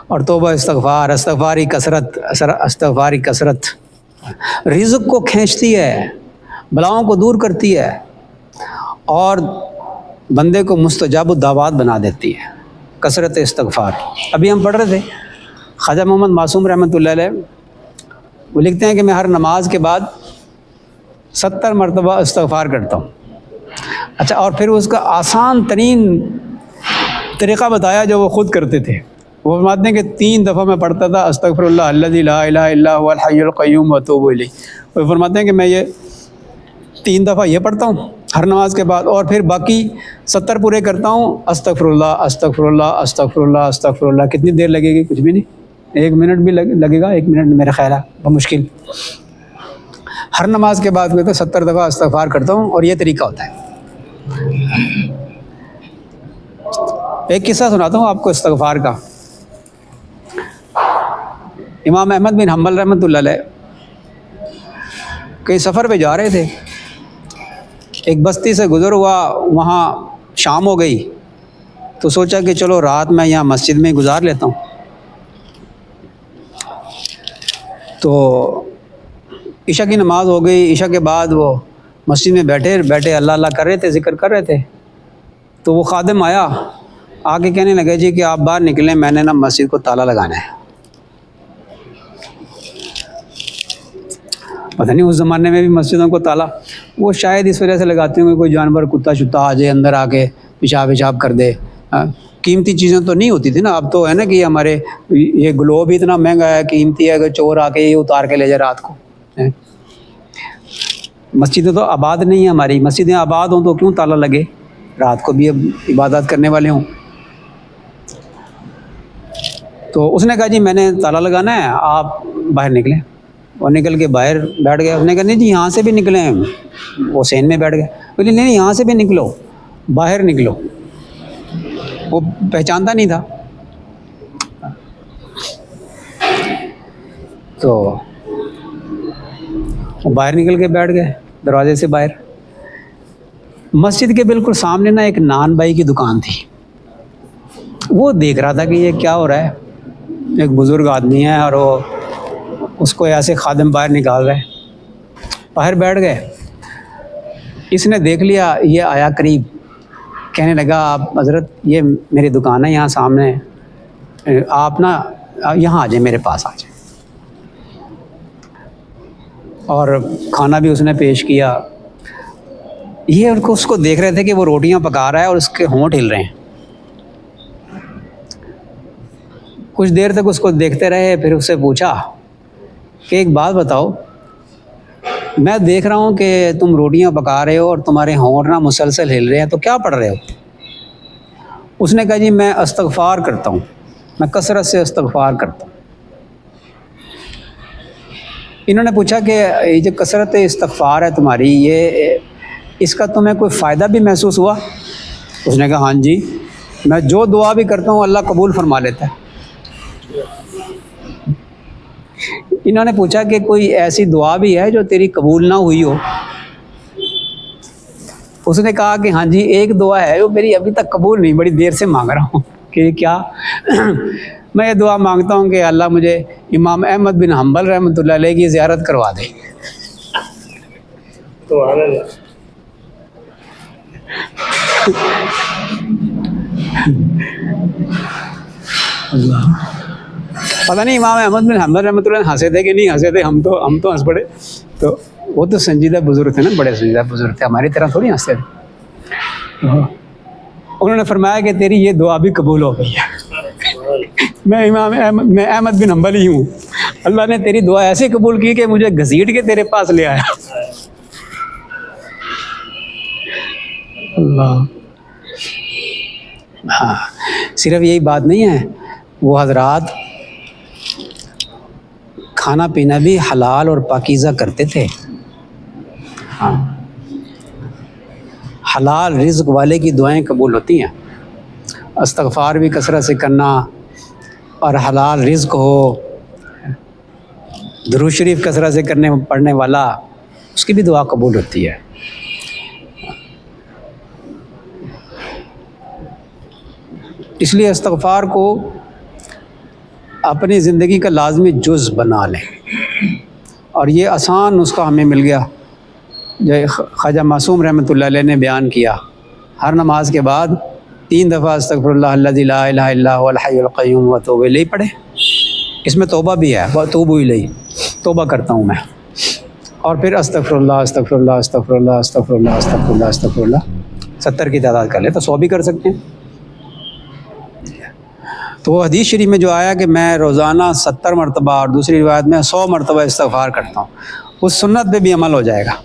اور توبہ استغفار، استغفار کی کثرت رزق کو کھینچتی ہے، بلاؤں کو دور کرتی ہے اور بندے کو مستجاب الدعوات بنا دیتی ہے، کثرت استغفار۔ ابھی ہم پڑھ رہے تھے خواجہ محمد معصوم رحمۃ اللہ علیہ، وہ لکھتے ہیں کہ میں ہر نماز کے بعد 70 مرتبہ استغفار کرتا ہوں۔ اچھا، اور پھر اس کا آسان ترین طریقہ بتایا جو وہ خود کرتے تھے۔ وہ فرماتے ہیں کہ 3 دفعہ میں پڑھتا تھا استغفر اللہ الذی لا الہ الا هو الحی القیوم واتوب الیہ۔ وہ فرماتے ہیں کہ میں یہ 3 دفعہ یہ پڑھتا ہوں ہر نماز کے بعد، اور پھر باقی 70 پورے کرتا ہوں استغفر اللہ استغفر اللہ استغفر اللہ استغفر اللہ۔ کتنی دیر لگے گی؟ کچھ بھی نہیں، 1 منٹ بھی لگے گا، 1 منٹ میرا خیال ہے بمشکل۔ ہر نماز کے بعد میں 70 دفعہ استغفار کرتا ہوں، اور یہ طریقہ ہوتا ہے۔ ایک قصہ سناتا ہوں آپ کو استغفار کا۔ امام احمد بن حنبل رحمۃ اللہ علیہ کہیں سفر پہ جا رہے تھے، ایک بستی سے گزر ہوا، وہاں شام ہو گئی تو سوچا کہ چلو رات میں یہاں مسجد میں ہی گزار لیتا ہوں۔ تو عشاء کی نماز ہو گئی، عشاء کے بعد وہ مسجد میں بیٹھے اللہ اللہ کر رہے تھے، ذکر کر رہے تھے۔ تو وہ خادم آیا، آ کے کہنے لگے جی کہ آپ باہر نکلیں، میں نے نا مسجد کو تالا لگانا ہے۔ پتہ نہیں اس زمانے میں بھی مسجدوں کو تالا وہ شاید اس وجہ سے لگاتے ہوں کہ کوئی جانور کتا شتا آ جائے اندر آ کے پیشاب کر دے۔ قیمتی چیزیں تو نہیں ہوتی تھی نا، اب تو ہے نا کہ ہمارے یہ گلوب اتنا مہنگا ہے، قیمتی ہے کہ چور آ کے یہ اتار کے لے جائے رات کو۔ مسجدیں تو آباد نہیں ہیں ہماری، مسجدیں آباد ہوں تو کیوں تالا لگے، رات کو بھی اب عبادت کرنے والے ہوں۔ تو اس نے کہا جی میں نے تالا لگانا ہے، آپ باہر نکلیں۔ وہ نکل کے باہر بیٹھ گیا۔ اس نے کہا نہیں جی یہاں سے بھی نکلیں، وہ سین میں بیٹھ گئے۔ بولی نہیں یہاں سے بھی نکلو، باہر نکلو۔ وہ پہچانتا نہیں تھا۔ تو وہ باہر نکل کے بیٹھ گئے دروازے سے باہر۔ مسجد کے بالکل سامنے نا ایک نان بھائی کی دکان تھی۔ وہ دیکھ رہا تھا کہ یہ کیا ہو رہا ہے، ایک بزرگ آدمی ہے اور وہ اس کو ایسے خادم باہر نکال رہے، باہر بیٹھ گئے۔ اس نے دیکھ لیا، یہ آیا قریب، کہنے لگا آپ حضرت یہ میری دکان ہے یہاں سامنے، آپ نا یہاں آ جائیں، میرے پاس آ جائیں۔ اور کھانا بھی اس نے پیش کیا۔ یہ اس کو دیکھ رہے تھے کہ وہ روٹیاں پکا رہا ہے اور اس کے ہونٹ ہل رہے ہیں۔ کچھ دیر تک اس کو دیکھتے رہے، پھر اس سے پوچھا کہ ایک بات بتاؤ، میں دیکھ رہا ہوں کہ تم روٹیاں پکا رہے ہو اور تمہارے ہونٹ نا مسلسل ہل رہے ہیں، تو کیا پڑھ رہے ہو؟ اس نے کہا جی میں استغفار کرتا ہوں، میں کثرت سے استغفار کرتا ہوں۔ انہوں نے پوچھا کہ یہ جو کثرت استغفار ہے تمہاری، یہ اس کا تمہیں کوئی فائدہ بھی محسوس ہوا؟ اس نے کہا ہاں جی، میں جو دعا بھی کرتا ہوں اللہ قبول فرما لیتا ہے۔ انہوں نے پوچھا کہ کوئی ایسی دعا بھی ہے جو تیری قبول نہ ہوئی ہو؟ اس نے کہا کہ ہاں جی ایک دعا ہے جو میری ابھی تک قبول نہیں، بڑی دیر سے مانگ رہا ہوں۔ کہ کیا؟ میں یہ دعا مانگتا ہوں کہ اللہ مجھے امام احمد بن حنبل رحمۃ اللہ علیہ کی زیارت کروا دے۔ اللہ پتہ نہیں امام احمد بن حنبل رحمۃ اللہ ہنسے تھے کہ نہیں ہنسے تھے، ہم تو ہنس پڑے۔ تو وہ تو سنجیدہ بزرگ تھے نا، بڑے سنجیدہ بزرگ تھے، ہماری طرح تھوڑی ہنستے تھے۔ انہوں نے فرمایا کہ تیری یہ دعا بھی قبول ہو گئی ہے، میں احمد بن حنبل ہی ہوں، اللہ نے تیری دعا ایسے قبول کی کہ مجھے گھسیٹ کے تیرے پاس لے آیا۔ اللہ ہاں، صرف یہی بات نہیں ہے، وہ حضرات کھانا پینا بھی حلال اور پاکیزہ کرتے تھے۔ ہاں، حلال رزق والے کی دعائیں قبول ہوتی ہیں۔ استغفار بھی کثرت سے کرنا، اور حلال رزق ہو، درود شریف کثرت سے پڑھنے والا، اس کی بھی دعا قبول ہوتی ہے۔ اس لیے استغفار کو اپنی زندگی کا لازمی جز بنا لیں. اور یہ آسان نسخہ ہمیں مل گیا جو خواجہ معصوم رحمۃ اللہ علیہ نے بیان کیا. ہر نماز کے بعد 3 دفعہ استغفر اللہ الذی لا الہ الا هو الحی القیوم واتوب الیہ پڑھیں. اس میں توبہ بھی ہے، واتوب الیہ، توبہ کرتا ہوں میں. اور پھر استغفر اللہ استغفر اللہ استغفر اللہ استغفر اللہ استغفر اللہ استغفر اللہ 70 کی تعداد کر لیں تو 100 بھی کر سکتے ہیں. تو وہ حدیث شریف میں جو آیا کہ میں روزانہ 70 مرتبہ اور دوسری روایت میں 100 مرتبہ استغفار کرتا ہوں، اس سنت پہ بھی عمل ہو جائے گا.